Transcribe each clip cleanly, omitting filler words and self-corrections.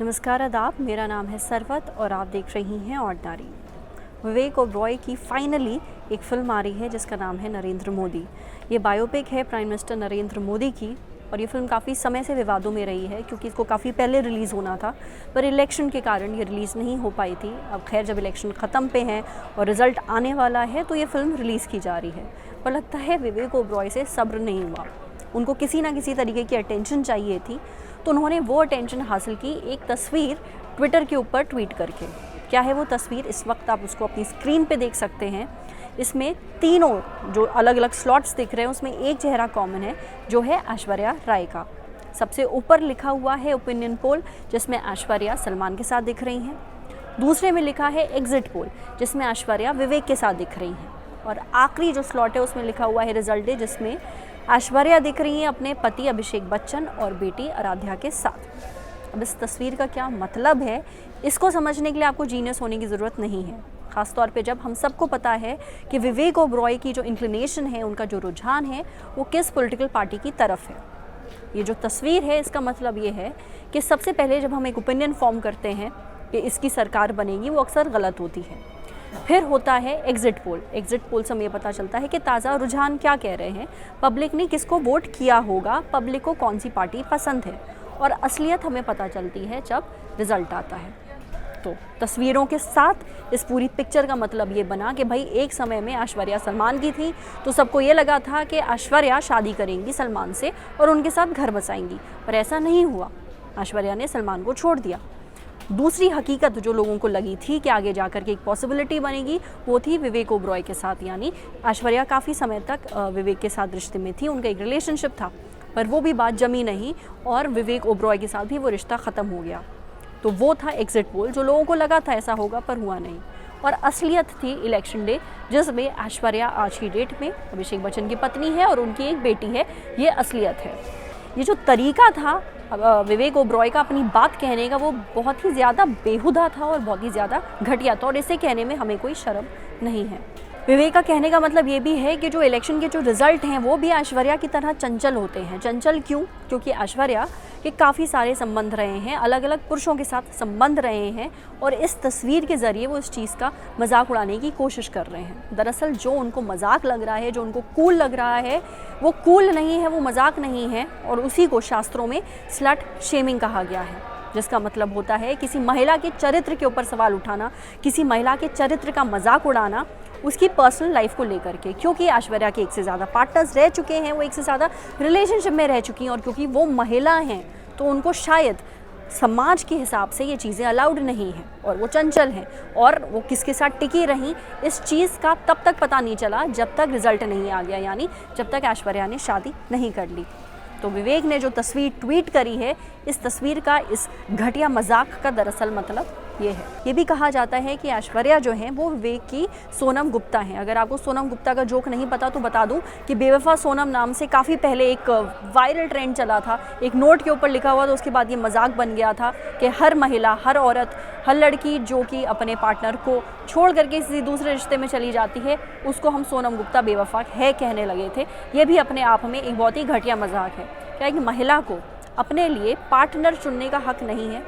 नमस्कार आदाब, मेरा नाम है सरवत और आप देख रही हैं ऑर्डिनरी। विवेक ओबरॉय की फाइनली एक फ़िल्म आ रही है जिसका नाम है नरेंद्र मोदी। ये बायोपिक है प्राइम मिनिस्टर नरेंद्र मोदी की और ये फ़िल्म काफ़ी समय से विवादों में रही है क्योंकि इसको काफ़ी पहले रिलीज़ होना था, पर इलेक्शन के कारण ये रिलीज़ नहीं हो पाई थी। अब खैर जब इलेक्शन ख़त्म पे हैं और रिज़ल्ट आने वाला है तो ये फ़िल्म रिलीज़ की जा रही है। पर लगता है विवेक ओबरॉय से सब्र नहीं हुआ, उनको किसी ना किसी तरीके की अटेंशन चाहिए थी, तो उन्होंने वो अटेंशन हासिल की एक तस्वीर ट्विटर के ऊपर ट्वीट करके। क्या है वो तस्वीर, इस वक्त आप उसको अपनी स्क्रीन पे देख सकते हैं। इसमें तीनों जो अलग अलग स्लॉट्स दिख रहे हैं उसमें एक चेहरा कॉमन है जो है ऐश्वर्या राय का। सबसे ऊपर लिखा हुआ है ओपिनियन पोल जिसमें ऐश्वर्या सलमान के साथ दिख रही हैं। दूसरे में लिखा है एग्जिट पोल जिसमें ऐश्वर्या विवेक के साथ दिख रही हैं। और आखिरी जो स्लॉट है उसमें लिखा हुआ है रिजल्ट डे जिसमें ऐश्वर्या दिख रही हैं अपने पति अभिषेक बच्चन और बेटी आराध्या के साथ। अब इस तस्वीर का क्या मतलब है, इसको समझने के लिए आपको जीनियस होने की ज़रूरत नहीं है, ख़ासतौर पे जब हम सबको पता है कि विवेक ओबरॉय की जो इंक्लिनेशन है, उनका जो रुझान है वो किस पॉलिटिकल पार्टी की तरफ है। ये जो तस्वीर है इसका मतलब ये है कि सबसे पहले जब हम एक ओपिनियन फॉर्म करते हैं कि इसकी सरकार बनेगी, वो अक्सर गलत होती है। फिर होता है एग्जिट पोल। एग्जिट पोल से हमें ये पता चलता है कि ताज़ा रुझान क्या कह रहे हैं, पब्लिक ने किसको वोट किया होगा, पब्लिक को कौन सी पार्टी पसंद है। और असलियत हमें पता चलती है जब रिज़ल्ट आता है। तो तस्वीरों के साथ इस पूरी पिक्चर का मतलब ये बना कि भाई एक समय में ऐश्वर्या सलमान की थी तो सबको ये लगा था कि ऐश्वर्या शादी करेंगी सलमान से और उनके साथ घर बसाएंगी, पर ऐसा नहीं हुआ। ऐश्वर्या ने सलमान को छोड़ दिया। दूसरी हकीकत जो लोगों को लगी थी कि आगे जाकर के एक पॉसिबिलिटी बनेगी वो थी विवेक ओबरॉय के साथ, यानी ऐश्वर्या काफ़ी समय तक विवेक के साथ रिश्ते में थी, उनका एक रिलेशनशिप था, पर वो भी बात जमी नहीं और विवेक ओबरॉय के साथ भी वो रिश्ता ख़त्म हो गया। तो वो था एग्जिट पोल जो लोगों को लगा था ऐसा होगा, पर हुआ नहीं। और असलियत थी इलेक्शन डे जिसमें ऐश्वर्या आज की डेट में अभिषेक बच्चन की पत्नी है और उनकी एक बेटी है। ये असलियत है। ये जो तरीका था विवेक ओबरॉय का अपनी बात कहने का, वो बहुत ही ज़्यादा बेहुदा था और बहुत ही ज़्यादा घटिया था और इसे कहने में हमें कोई शर्म नहीं है। विवेक का कहने का मतलब ये भी है कि जो इलेक्शन के जो रिज़ल्ट हैं वो भी ऐश्वर्या की तरह चंचल होते हैं। चंचल क्यों? क्योंकि ऐश्वर्या के काफ़ी सारे संबंध रहे हैं, अलग अलग पुरुषों के साथ संबंध रहे हैं और इस तस्वीर के ज़रिए वो इस चीज़ का मजाक उड़ाने की कोशिश कर रहे हैं। दरअसल जो उनको मजाक लग रहा है, जो उनको कूल लग रहा है, वो कूल नहीं है, वो मजाक नहीं है और उसी को शास्त्रों में स्लट शेमिंग कहा गया है, जिसका मतलब होता है किसी महिला के चरित्र के ऊपर सवाल उठाना, किसी महिला के चरित्र का मजाक उड़ाना उसकी पर्सनल लाइफ को लेकर के। क्योंकि ऐश्वर्या के एक से ज़्यादा पार्टनर्स रह चुके हैं, वो एक से ज़्यादा रिलेशनशिप में रह चुकी हैं और क्योंकि वो महिला हैं तो उनको शायद समाज के हिसाब से ये चीज़ें अलाउड नहीं हैं और वो चंचल हैं और वो किसके साथ टिकी रहीं इस चीज़ का तब तक पता नहीं चला जब तक रिज़ल्ट नहीं आ गया, यानी जब तक ऐश्वर्या ने शादी नहीं कर ली। तो विवेक ने जो तस्वीर ट्वीट करी है, इस तस्वीर का, इस घटिया मजाक का दरअसल मतलब ये है। ये भी कहा जाता है कि ऐश्वर्या जो है वो विवेक की सोनम गुप्ता हैं। अगर आपको सोनम गुप्ता का जोक नहीं पता तो बता दूं कि बेवफा सोनम नाम से काफ़ी पहले एक वायरल ट्रेंड चला था। एक नोट के ऊपर लिखा हुआ था, उसके बाद ये मजाक बन गया था कि हर महिला, हर औरत, हर लड़की जो कि अपने पार्टनर को छोड़ करके किसी दूसरे रिश्ते में चली जाती है उसको हम सोनम गुप्ता बेवफा है कहने लगे थे। ये भी अपने आप में एक बहुत ही घटिया मजाक है। क्या है कि महिला को अपने लिए पार्टनर चुनने का हक नहीं है?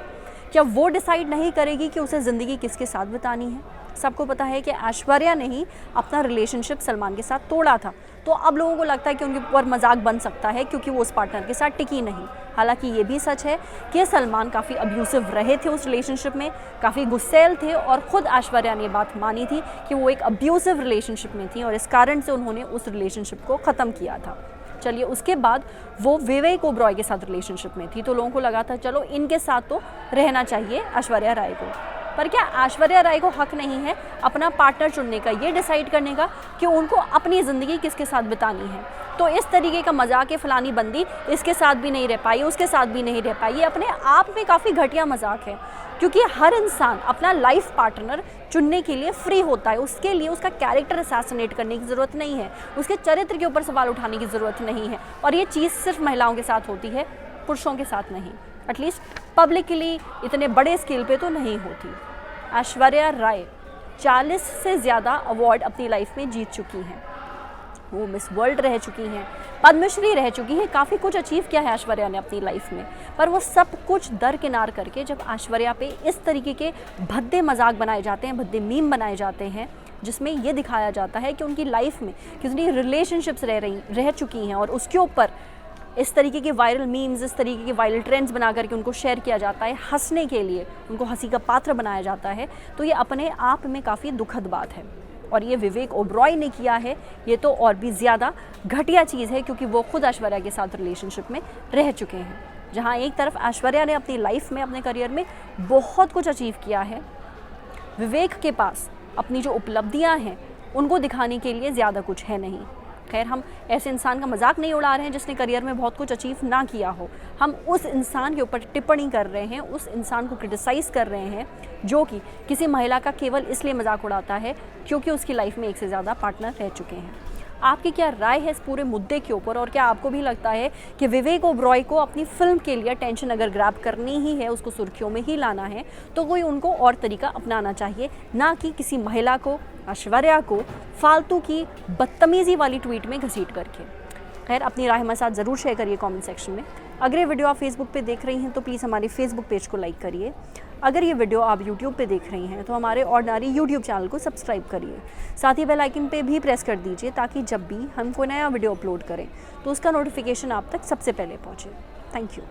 क्या वो डिसाइड नहीं करेगी कि उसे ज़िंदगी किसके साथ बितानी है? सबको पता है कि ऐश्वर्या ने ही अपना रिलेशनशिप सलमान के साथ तोड़ा था, तो अब लोगों को लगता है कि उनके ऊपर मजाक बन सकता है क्योंकि वो उस पार्टनर के साथ टिकी नहीं। हालांकि ये भी सच है कि सलमान काफ़ी अब्यूसिव रहे थे उस रिलेशनशिप में, काफ़ी गुस्सैल थे और ख़ुद ऐश्वर्या ने बात मानी थी कि वो एक अब्यूसिव रिलेशनशिप में थी और इस कारण से उन्होंने उस रिलेशनशिप को ख़त्म किया था। चलिए, उसके बाद वो विवेक ओबरॉय के साथ रिलेशनशिप में थी तो लोगों को लगा था चलो इनके साथ तो रहना चाहिए ऐश्वर्या राय को। पर क्या ऐश्वर्या राय को हक नहीं है अपना पार्टनर चुनने का, ये डिसाइड करने का कि उनको अपनी ज़िंदगी किसके साथ बितानी है? तो इस तरीके का मजाक है, फलानी बंदी इसके साथ भी नहीं रह पाई, उसके साथ भी नहीं रह पाई, ये अपने आप में काफ़ी घटिया मजाक है। क्योंकि हर इंसान अपना लाइफ पार्टनर चुनने के लिए फ्री होता है, उसके लिए उसका कैरेक्टर असैसिनेट करने की ज़रूरत नहीं है, उसके चरित्र के ऊपर सवाल उठाने की ज़रूरत नहीं है। और ये चीज़ सिर्फ महिलाओं के साथ होती है, पुरुषों के साथ नहीं, एटलीस्ट पब्लिकली इतने बड़े स्केल पे तो नहीं होती। ऐश्वर्या राय 40 से ज़्यादा अवार्ड अपनी लाइफ में जीत चुकी हैं। वो मिस वर्ल्ड रह चुकी हैं, पद्मश्री रह चुकी हैं, काफ़ी कुछ अचीव किया है ऐश्वर्या ने अपनी लाइफ में, पर वो सब कुछ दरकिनार करके जब ऐश्वर्या पे इस तरीके के भद्दे मजाक बनाए जाते हैं, भद्दे मीम बनाए जाते हैं, जिसमें ये दिखाया जाता है कि उनकी लाइफ में कितनी रिलेशनशिप्स रह चुकी हैं और उसके ऊपर इस तरीके के वायरल मीम्स, इस तरीके के वायरल ट्रेंड्स बना करके उनको शेयर किया जाता है, हंसने के लिए उनको हंसी का पात्र बनाया जाता है, तो ये अपने आप में काफ़ी दुखद बात है। और ये विवेक ओबरॉय ने किया है, ये तो और भी ज़्यादा घटिया चीज़ है, क्योंकि वो खुद ऐश्वर्या के साथ रिलेशनशिप में रह चुके हैं। जहाँ एक तरफ ऐश्वर्या ने अपनी लाइफ में, अपने करियर में बहुत कुछ अचीव किया है, विवेक के पास अपनी जो उपलब्धियाँ हैं उनको दिखाने के लिए ज़्यादा कुछ है नहीं। खैर, हम ऐसे इंसान का मजाक नहीं उड़ा रहे हैं जिसने करियर में बहुत कुछ अचीव ना किया हो, हम उस इंसान के ऊपर टिप्पणी कर रहे हैं, उस इंसान को क्रिटिसाइज़ कर रहे हैं जो कि किसी महिला का केवल इसलिए मजाक उड़ाता है क्योंकि उसकी लाइफ में एक से ज़्यादा पार्टनर रह चुके हैं। आपकी क्या राय है इस पूरे मुद्दे के ऊपर, और क्या आपको भी लगता है कि विवेक ओबरॉय को अपनी फिल्म के लिए टेंशन अगर ग्रैब करनी ही है, उसको सुर्खियों में ही लाना है, तो कोई उनको और तरीका अपनाना चाहिए, ना कि किसी महिला को, ऐश्वर्या को फालतू की बदतमीज़ी वाली ट्वीट में घसीट करके। खैर, अपनी राय हमारे साथ ज़रूर शेयर करिए कमेंट सेक्शन में। अगर ये वीडियो आप फेसबुक पे देख रही हैं तो प्लीज़ हमारे फेसबुक पेज को लाइक करिए। अगर ये वीडियो आप यूट्यूब पे देख रही हैं तो हमारे ऑर्डिनरी यूट्यूब चैनल को सब्सक्राइब करिए। साथ ही बेल आइकन पे भी प्रेस कर दीजिए ताकि जब भी हम कोई नया वीडियो अपलोड करें तो उसका नोटिफिकेशन आप तक सबसे पहले पहुँचे। Thank you.